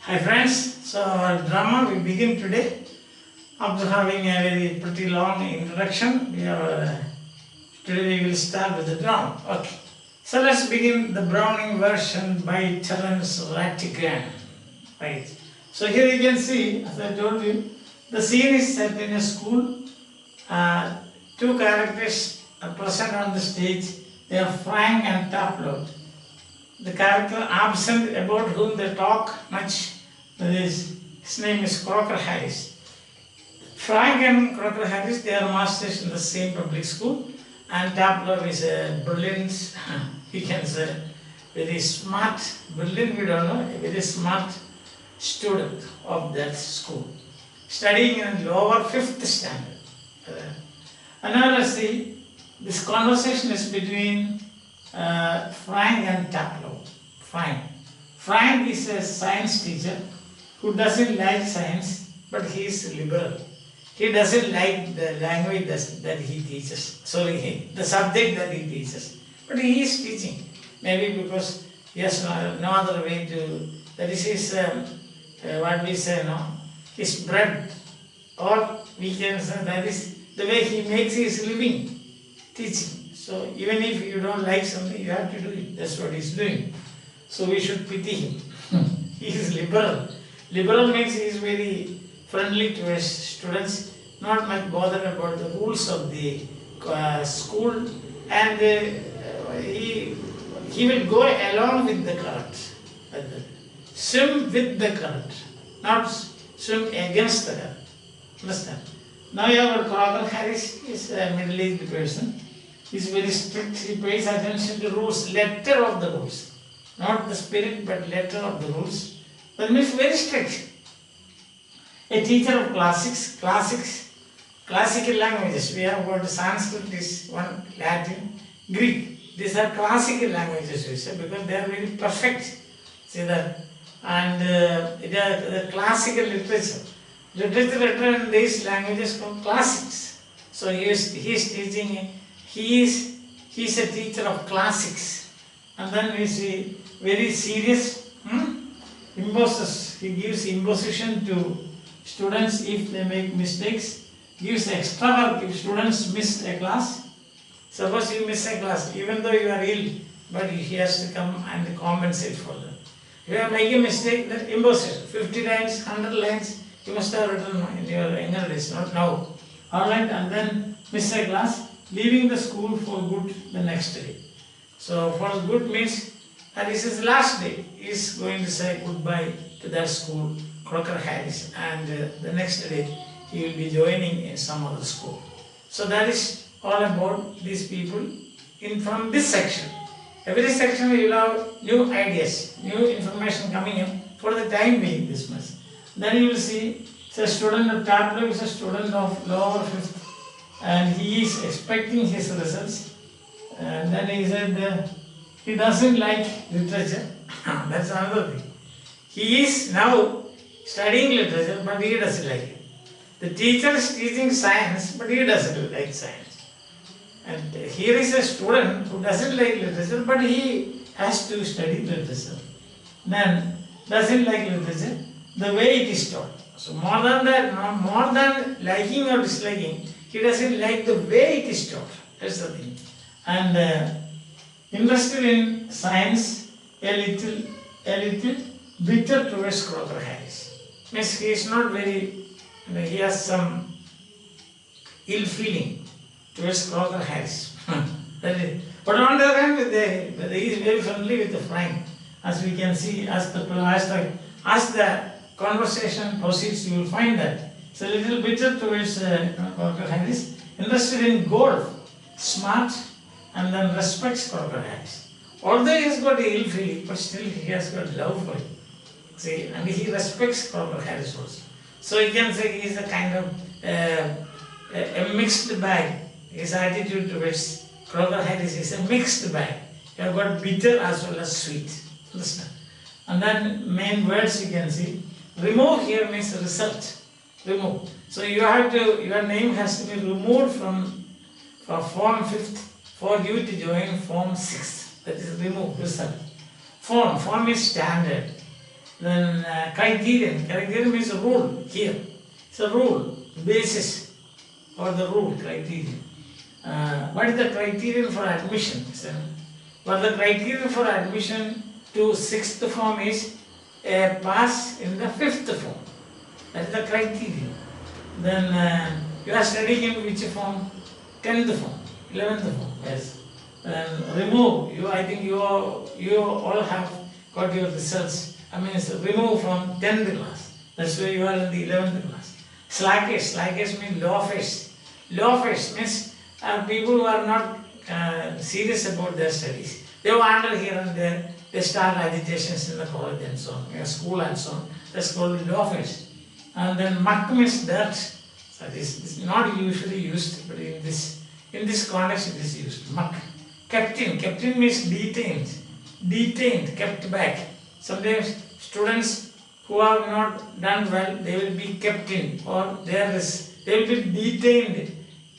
Hi friends, so our drama we begin today. After having a very pretty long introduction, today we will start with the drama. Okay, so let's begin the Browning version by Terence Rattigan. Right. So here you can see, as I told you, the scene is set in a school. Two characters are present on the stage. They are Frank and Taplot. The character absent about whom they talk much, his name is Crocker Harris. Frank and Crocker Harris, they are masters in the same public school, and Taplot is a brilliant, we can say, very smart, brilliant we don't know, a very smart student of that school, studying in lower 5th standard. And now let's see, this conversation is between Frank and Taplot. Frank is a science teacher who doesn't like science, but he is liberal. He doesn't like the language that he teaches, the subject that he teaches. But he is teaching, maybe because he has no other way to, that is his, what we say, his bread, or we can say that is the way he makes his living, teaching. So even if you don't like something, you have to do it. That's what he's doing. So we should pity him. He is liberal. Liberal means he is very friendly to his students, not much bothered about the rules of the school, and he will go along with the current. Swim with the current, not swim against the current. Understand? Now you have Crocker Harris, is a middle-aged person. He is very strict. He pays attention to rules, letter of the rules. Not the spirit, but letter of the rules. That means very strict. A teacher of classical languages. We have got Sanskrit, is one, Latin, Greek. These are classical languages, we say, because they are very perfect. See that? And the classical literature. Literature in these languages called classics. So he is teaching, he is a teacher of classics. And then we see very serious imposes. He gives imposition to students if they make mistakes, gives extra work if students miss a class. Suppose you miss a class, even though you are ill, but he has to come and compensate for that. If you are making a mistake, then imposition, 50 lines, 100 lines, you must have written in your younger days, not now. Alright, and then miss a class, leaving the school for good the next day. So for good means that is his last day. He is going to say goodbye to that school, Crocker Harris, and the next day he will be joining in some other school. So that is all about these people from this section. Every section you will have new ideas, new information coming in for the time being this much. Then you will see it's a student of Taplot is a student of lower 5th, and he is expecting his results. And then he said he doesn't like literature. That's another thing. He is now studying literature, but he doesn't like it. The teacher is teaching science, but he doesn't like science. And here is a student who doesn't like literature, but he has to study literature. Then doesn't like literature, the way it is taught. So more than that, more than liking or disliking, he doesn't like the way it is taught. That's the thing. And interested in science, a little bitter towards Crocker Harris. Means he is not very, he has some ill feeling towards Crocker Harris. But on the other hand, he is very friendly with the Frank. As we can see, as the conversation proceeds, you will find that it's a little bitter towards Crocker Harris, interested in golf, smart, and then respects Crocker Harris. Although he has got ill feeling, but still he has got love for him. See, and he respects Crocker Harris also. So you can say he is a kind of a mixed bag. His attitude towards Crocker Harris is a mixed bag. You have got bitter as well as sweet. Understand? And then main words you can see. Remove here means result. Remove. So you have to, your name has to be removed from form 5th for you to join form 6th. That is remove, result. Form is standard. Then criterion. Criterion means rule here. It's a rule, basis or the rule, criterion. What is the criterion for admission? Well, the criterion for admission to 6th form is a pass in the 5th form. That is the criterion. Then you are studying in which form? 10th form, 11th form, yes. Then remove, I think you all have got your results. I mean, remove from 10th class. That's why you are in the 11th class. Slackish means loafers. Loafers means people who are not serious about their studies. They wander here and there. They start agitations in the college and so on, school and so on. That's called loafers. And then muck means dirt. So this is not usually used, but in this context it is used. Muck. Captain means detained, kept back. Sometimes students who have not done well, they will be kept in, or they will be detained,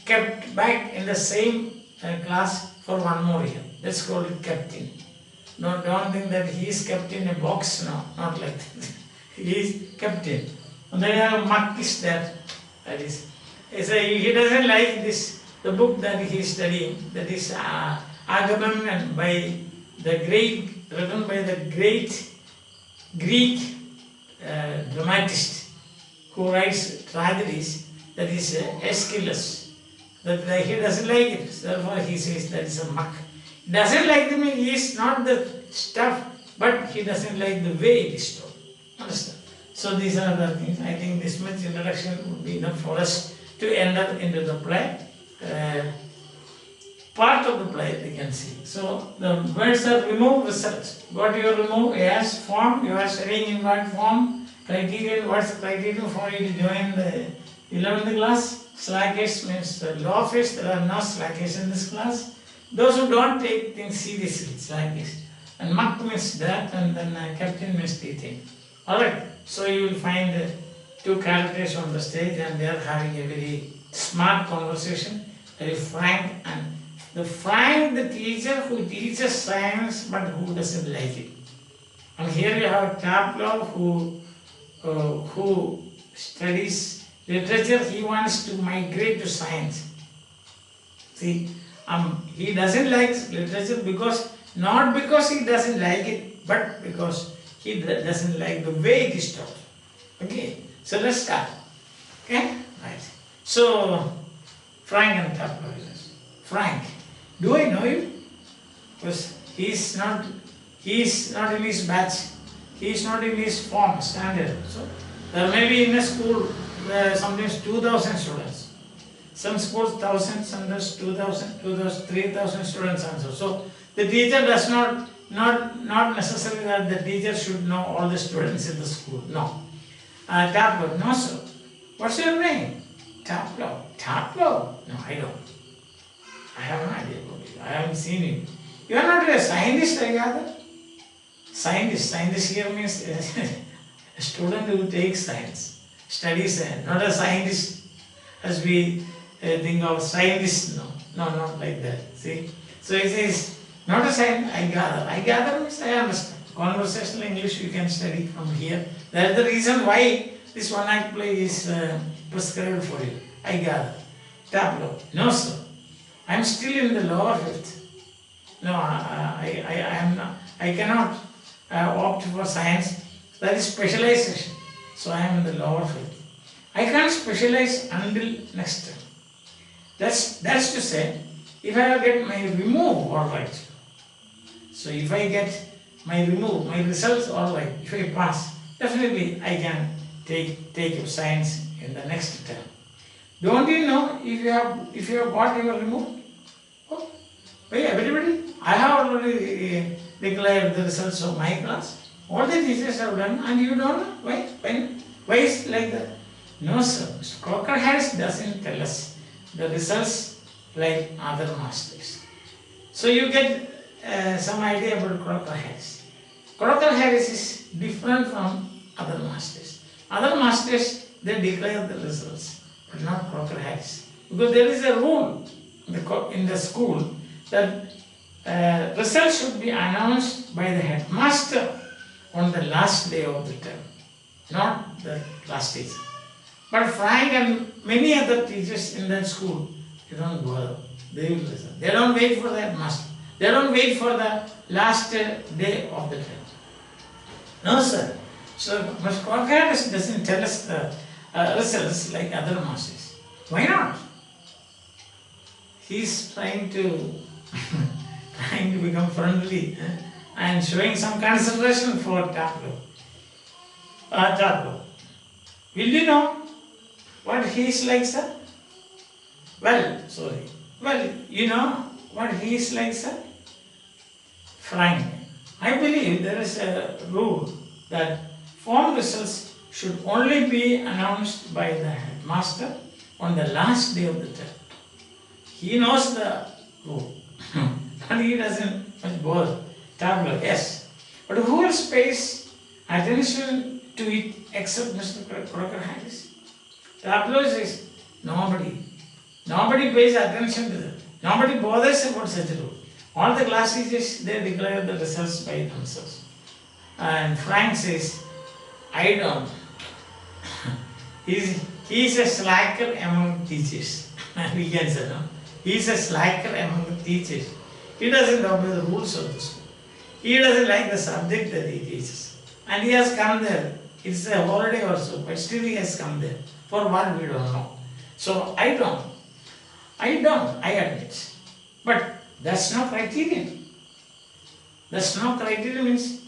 kept back in the same class for one more year. That's called kept in. No, don't think that he is kept in a box. No, not like that. He is kept in. And then you have muck is that. That is, he doesn't like this. The book that he is studying, that is Agamemnon written by the great Greek dramatist who writes tragedies, that is Aeschylus. That he doesn't like it, therefore he says that is a muck. He doesn't like he is not the stuff, but he doesn't like the way it is told. Understand? So these are the things. I think this much introduction would be enough for us to enter into the play. Part of the play we can see. So the words are remove, result. What you remove? Yes, form. You are studying in what form? Criterion. What's the criterion for you to join the 11th class? Slackish means loafers. There are no slackish in this class. Those who don't take things seriously, slackish. And muck means that, and then captain means teaching. Alright, so you will find two characters on the stage and they are having a very smart conversation, very frank, and the teacher who teaches science but who doesn't like it. And here you have Tableau who studies literature. He wants to migrate to science. See, he doesn't like literature not because he doesn't like it, but because he doesn't like the way it is taught. Okay, so let's start. Okay, right. So, Frank and Tableau. Frank, do I know you? Because he is not in his batch. He is not in his form, standard. So, there may be in a school sometimes 2,000 students. Some schools 1,000, sometimes 2,000, 3,000 students answer. So, the teacher does not necessarily that the teacher should know all the students in the school. No. Tableau, no sir. What's your name? Tableau. Tableau? No, I don't. I have no idea about you. I haven't seen you. You are not a scientist, I gather? Scientist here means a student who takes science, studies science, not a scientist as we think of scientist. No, not like that. See? So he says, not a scientist, I gather. I gather means I understand. Conversational English you can study from here. That is the reason why this one act play is prescribed for you. I gather. Tableau. No sir. I am still in the lower fifth. No, I am not. I cannot opt for science. That is specialization. So I am in the lower fifth. I can't specialize until next term. That's to say, if I get my remove, all right. So if I get my remove, my results, all right. If I pass, definitely I can take up science in the next term. Don't you know if you have got your remove? Oh, why everybody? I have already declared the results of my class. All the teachers have done, and you don't know why? Why is it like that? No, sir. Mr. Crocker-Harris doesn't tell us the results like other masters. So you get some idea about Crocker-Harris. Crocker-Harris is different from other masters. Other masters, they declare the results, but not Crocker-Harris. Because there is a rule in the school that results should be announced by the headmaster on the last day of the term, not the last teacher. But Frank and many other teachers in that school, they don't bother. They will listen. They don't wait for that master. They don't wait for the last day of the term. No, sir. So, Mr. Corkadis doesn't tell us the results like other masters. Why not? He's trying to become friendly and showing some consideration for tableau. Will you know what he is like, sir? Well, you know what he is like, sir? Frank. I believe there is a rule that form results should only be announced by the headmaster on the last day of the term. He knows the rule, and he doesn't much bother. Tableau, yes. But who else pays attention to it except Mr. Crocker Harris? Tableau says nobody. Nobody pays attention to that. Nobody bothers about such a rule. All the class teachers, they declare the results by themselves. And Frank says, I don't. He's a slacker among teachers. We can say, no? He's a slacker among the teachers. He doesn't obey the rules of the school. He doesn't like the subject that he teaches. And he has come there. It's a holiday or so, but still he has come there. For what we don't know. So I don't, I admit. But that's not criterion. That's not criterion means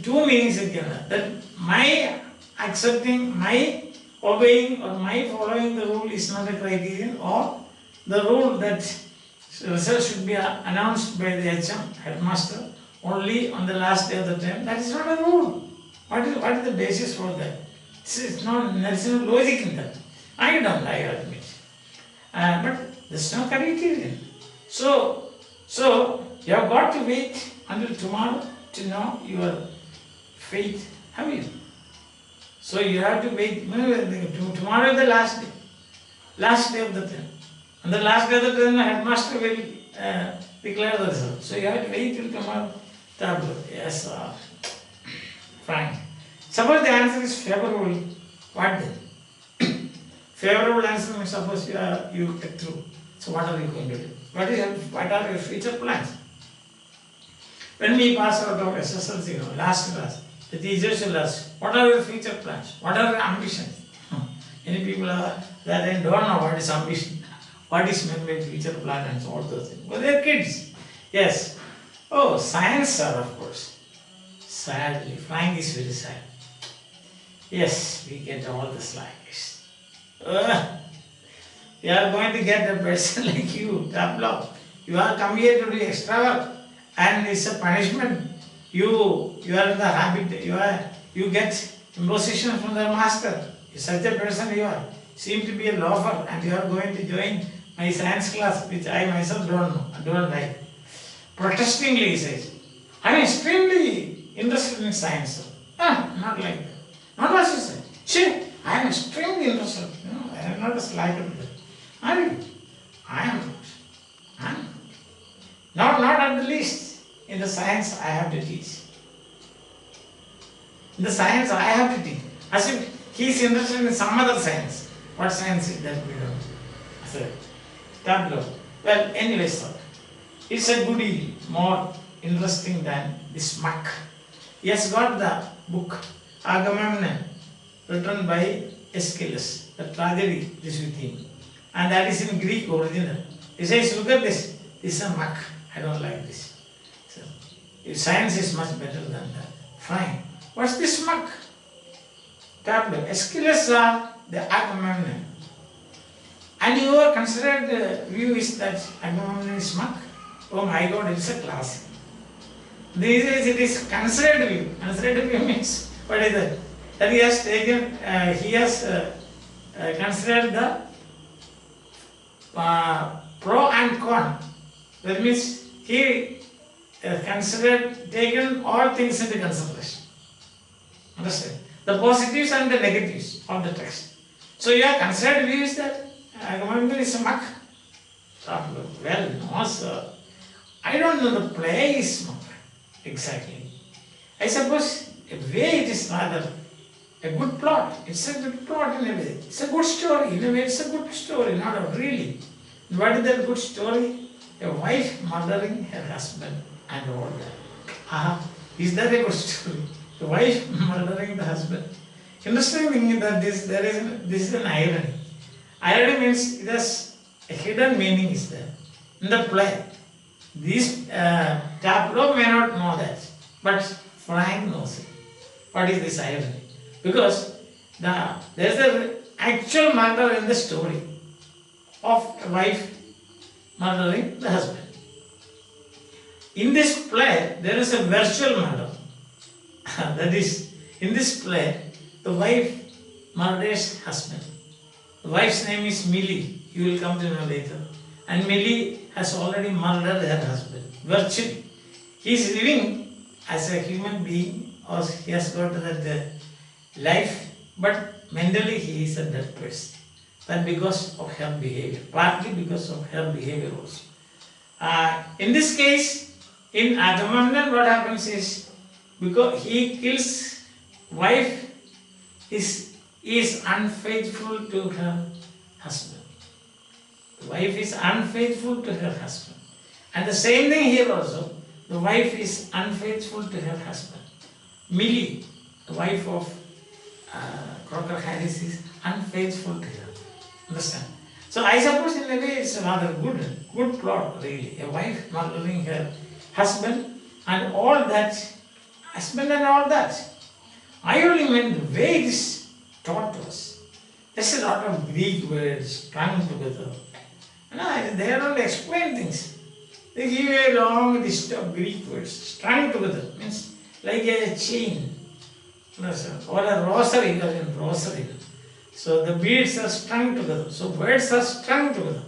two meanings again. That my accepting, my obeying or my following the rule is not a criterion, or the rule that results should be announced by the HM, headmaster, only on the last day of the term. That is not a rule. What is the basis for that? There is no logic in that. I admit. But there's no criterion. So you have got to wait until tomorrow to know your fate. Have you? So you have to wait. Tomorrow is the last day of the term. On the last day of the term, the headmaster will declare the result. So you have to wait till tomorrow. Tableau. Yes, fine. Suppose the answer is favorable. What then? Favorable answer means suppose you get through. So what are you going to do? What are your future plans? When we pass out of SSLC, last class, the teachers will ask, what are your future plans? What are your ambitions? Many people are that they don't know what is ambition, what is meant by future plan and all those things. But they are kids. Yes. Oh, science, sir, of course. Sadly, Frank is very sad. Yes, we get all the slackies. We are going to get a person like you, tableau. You are come here to do extra work, and it's a punishment. You are in the habit. You get imposition from the master. Such a person you are. Seem to be a loafer, and you are going to join my science class, which I myself don't know. I don't like. Protestingly, he says, I am extremely interested in science. Not like that. Not what she said. She, I am extremely interested. I am not a slacker. Are you? I am not. Not at the least. In the science I have to teach. In the science I have to teach. As if he is interested in some other science. What science is that we don't? I said, tableau. Well, anyway, sir. It's a goodie, more interesting than this muck. He has got the book Agamemnon, written by Aeschylus. The tragedy is with him. And that is in Greek original. He says, look at this. This is a muck. I don't like this. So, science is much better than that. Fine. What's this muck? Tableau. Aeschylus are the Agamemnon. And your considered view is that Agamemnon is muck? Oh my God, it's a classic. These days it is considered view. Considered view means, what is that? That he has taken, he has considered the pro and con. That means he taken all things into consideration. Understand? The positives and the negatives of the text. So your considered view is that Agamemnon is a muck. Well, no, sir. I don't know the play is muck exactly. I suppose a way it is rather a good plot. It's a good plot in a way. It's a good story. In a way, it's a good story, not a really. What is that good story? A wife murdering her husband and all that. Is that a good story? A wife murdering the husband. Interesting thing is that this is an irony. Irony means it has a hidden meaning is there in the play. This tableau may not know that, but Frank knows it. What is this irony? Because there is an actual murder in the story of a wife murdering the husband. In this play, there is a virtual murder. That is, in this play, the wife murders husband. The wife's name is Millie. You will come to know later. And Millie has already murdered her husband. Virtually. He is living as a human being, or he has got that life, but mentally he is a dead person. But because of her behavior, partly because of her behavior also. In this case, in Agamemnon, what happens is, because he kills wife, is unfaithful to her husband. The wife is unfaithful to her husband. And the same thing here also, the wife is unfaithful to her husband. Millie, the wife of Crocker Harris, is unfaithful to her. Understand? So I suppose in a way it's a rather good plot really. A wife murdering her husband and all that. I only meant the way it is taught to us. There's a lot of Greek words strung together. They don't explain things. They give you a long list of Greek words strung together. Means like a chain. Or a rosary, So the beads are strung together. So words are strung together.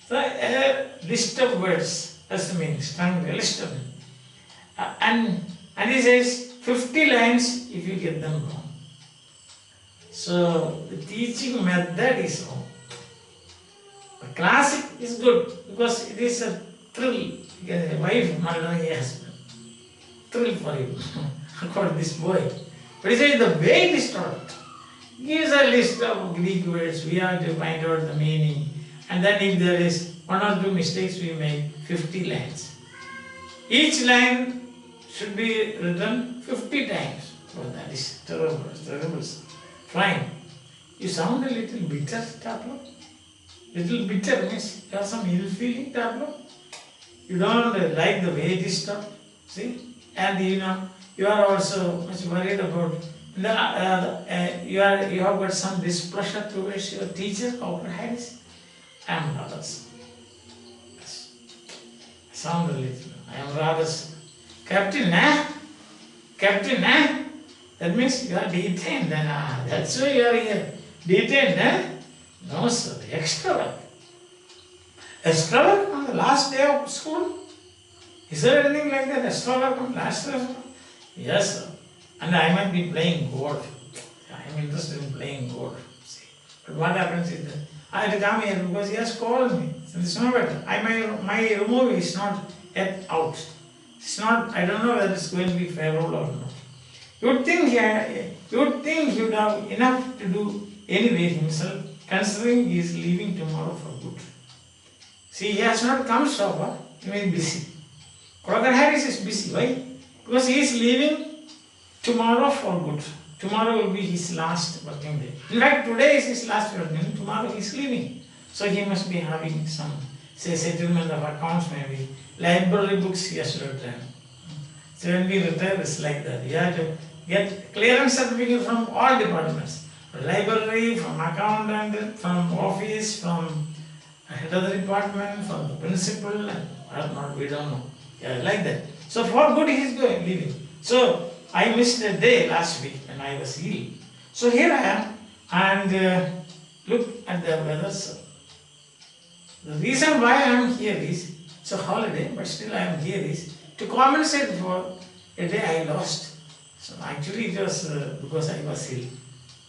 So a list of words. That's the meaning. Strung, a list of them. And he says 50 lines if you get them wrong. So the teaching method is wrong. The classic is good because it is a thrill. A wife murdering a husband. Thrill for you. According to this boy. But he says the way it is taught. He gives a list of Greek words. We have to find out the meaning. And then if there is one or two mistakes, we make 50 lines. Each line should be written 50 times. Oh, that is terrible, terrible. Fine. You sound a little bitter, Tableau. Little bitter means you have some ill feeling, Tableau. You don't like the way it is taught. See? And you are also much worried about you have got some displeasure towards your teacher, Dr. Harris, and others. Yes. I sound a little. I am rather Captain, eh? Captain, eh? That means you are detained. That's why you are here. Detained, eh? No, sir. Extra work. Extra work on the last day of school? Is there anything like that? Extra work on last day of school? Yes, sir. And I might be playing golf. I am interested in playing golf. See. But what happens is that I had to come here because he has called me. So it's no better. My movie is not yet out. It's not, I don't know whether it's going to be favorable or not. You would think he would have enough to do anyway himself, considering he is leaving tomorrow for good. See, he has not come so far. He may be busy. Crocker Harris is busy. Why? Because he is leaving tomorrow for good. Tomorrow will be his last working day. In fact, today is his last working day. Tomorrow he is leaving. So he must be having some, say, settlement of accounts maybe. Library books he has to return. So when we retire, it's like that. You have to get clearance certificate from all departments. From library, from accountant, from office, from head of the department, from the principal, and what not, we don't know. Yeah, like that. So for good he is going, leaving. So I missed a day last week when I was ill. So here I am, and look at the weather. So the reason why I am here is, it's a holiday, but still I am here is to compensate for a day I lost. So actually it was because I was ill.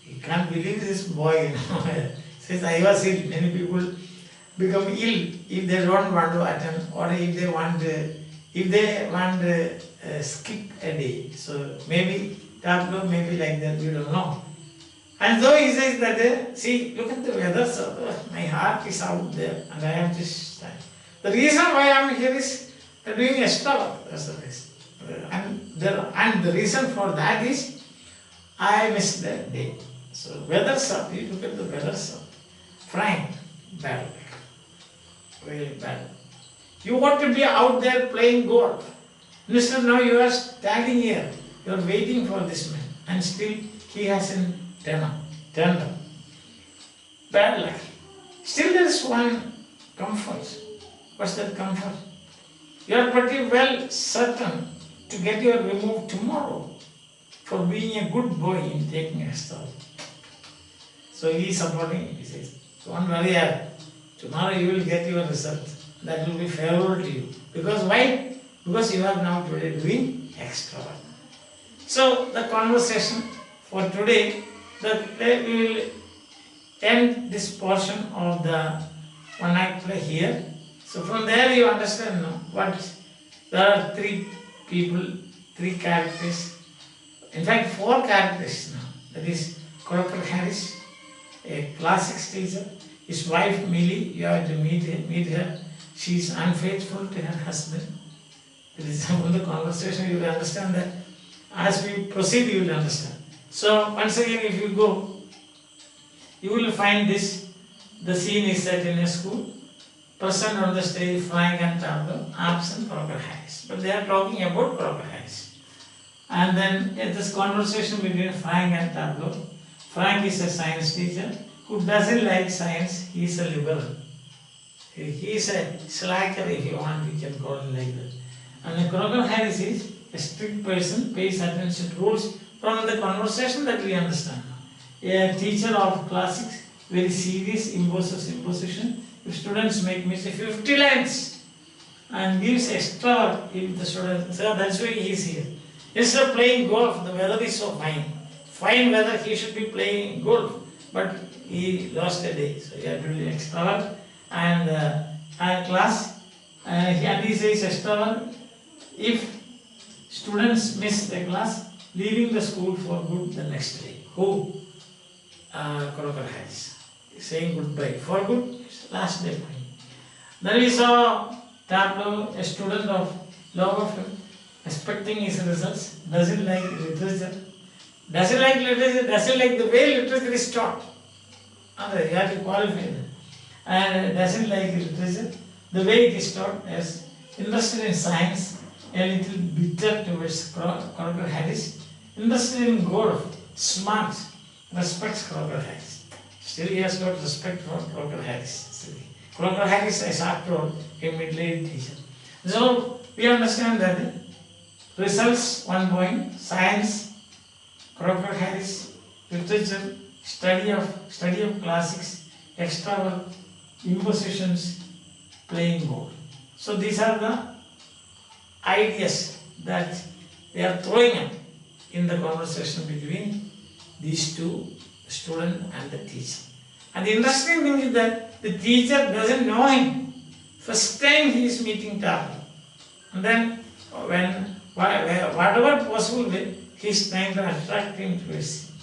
You can't believe this boy, says I was ill. Many people become ill if they don't want to attend, or if they want skip a day. So maybe tableau may be like that, we don't know. And so he says that, see, look at the weather, sir. My heart is out there and I have this time. The reason why I am here is doing extra work. That's the reason. And the reason for that is I missed the day. So weather, sir, you look at the weather, sir. Frank, bad luck. Really bad luck. You want to be out there playing golf. Instead now you are standing here. You are waiting for this man and still he hasn't turned up. Bad luck. Still there is one comfort. What's that comfort? You are pretty well certain to get your remove tomorrow for being a good boy in taking a stall. So he is supporting him. He says, don't worry, tomorrow you will get your result. That will be favorable to you. Because why? Because you are now today doing extra work. So the conversation for today, we will end this portion of the one act play here. So from there you understand now what there are three people, three characters. In fact, four characters now. That is Crocker Harris, a classics teacher. His wife Millie, you have to meet her. She is unfaithful to her husband. That is from the conversation you will understand that. As we proceed, you will understand. So once again, if you go, you will find this. The scene is set in a school. Present on the stage, Frank and tableau. Absent, Crocker Harris. But they are talking about Crocker Harris. And then this conversation between Frank and tableau. Frank is a science teacher who doesn't like science. He is a liberal. He is a slacker, if you want, we can call him like that. And the Crocker Harris is a strict person, pays attention to rules. From the conversation that we understand. A teacher of classics, very serious, imposes imposition. If students make mistake, 50 lines and gives extra if the students, so that's why he is here. Instead of playing golf, the weather is so fine. Fine weather, he should be playing golf. But he lost a day, so he had to do extra work. And class, and he says extra work. If students miss the class, leaving the school for good the next day. Who? Crocker Harris. Saying goodbye. For good, last day. Then we saw tableau, a student of law of expecting his results, doesn't like literature. Doesn't like literature, doesn't like the way literature is taught. And you have to qualify that. And doesn't like literature, the way it is taught, as interested in science, a little bitter towards Crocker Harris. Interested in golf, smart, respects Crocker Harris. Still he has got respect for Crocker Harris. Crocker Harris is after all a middle-aged teacher. So we understand that results 1 point, science, Crocker Harris, literature, study of classics, extra work, impositions, playing golf. So these are the ideas that they are throwing up in the conversation between these two, the student and the teacher. And the interesting thing is that the teacher doesn't know him. First time he is meeting tableau. And then whatever possible way, he is trying to attract him towards him.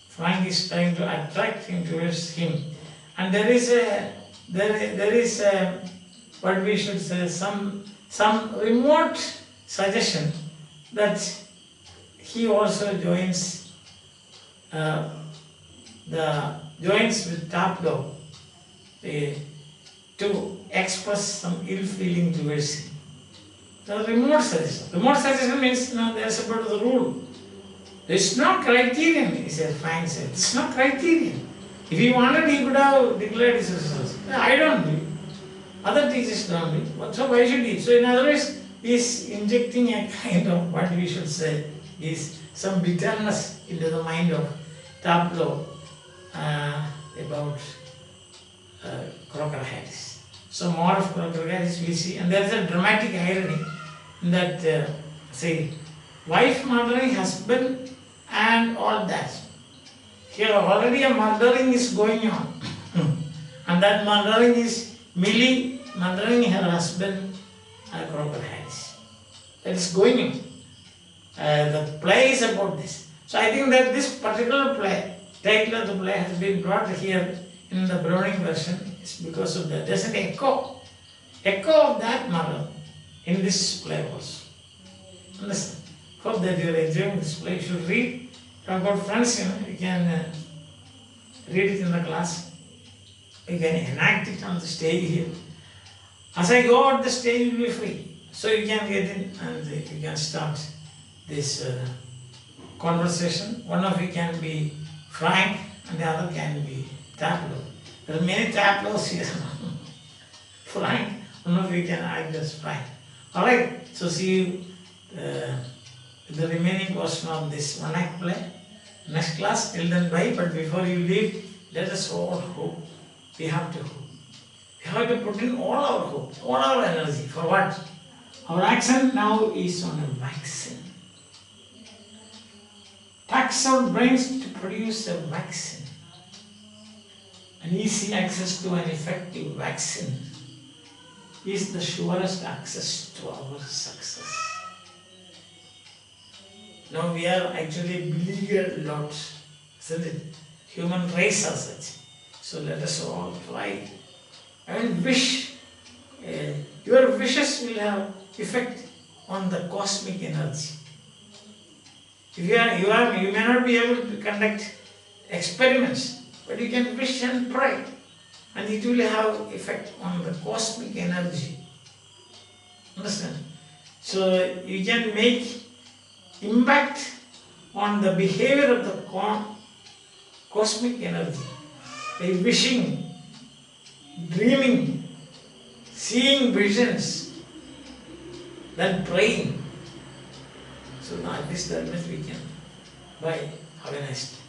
Frank is trying to attract him towards him. And there is what we should say, some remote suggestion that he also joins with tableau to express some ill feeling towards him. The remote suggestion. Remote suggestion means there's a part of the rule. It's not criterion, he said, Frank said. It's not criterion. If he wanted, he could have declared his results. I don't do it. Other teachers don't do it. So why should he? So in other words, he is injecting a kind of, what we should say, is some bitterness into the mind of tableau about Crocker Harris. So more of Crocker Harris we see, and there is a dramatic irony in that, say, wife murdering husband and all that. Here already a murdering is going on. And that murdering is Millie murdering her husband, Crocker Harris. That is going on. The play is about this. So I think that this particular play, title of the play has been brought here in the Browning version. It's because of that. There's an echo of that model in this play also. Understand? Hope that you are enjoying this play. You should read. If you have got friends, you can read it in the class. You can enact it on the stage here. As I go out the stage, you will be free. So you can get in and you can start this conversation. One of you can be frank and the other can be tableau. There are many tableaus here. Frank, one of you can act as frank. Alright, so see you the remaining portion of this one act play. Next class, till then bye, but before you leave, let us all hope. We have to hope. We have to put in all our hope, all our energy. For what? Our accent now is on a vaccine. Tax our brains to produce a vaccine. An easy access to an effective vaccine is the surest access to our success. Now we are actually beleaguered lots, isn't it? Human race as such. So let us all try and wish. Your wishes will have effect on the cosmic energy. If you may not be able to conduct experiments, but you can wish and pray, and it will have effect on the cosmic energy. Understand? So you can make impact on the behavior of the cosmic energy by wishing, dreaming, seeing visions, then praying. So at least that much we can. Bye. Have a nice day.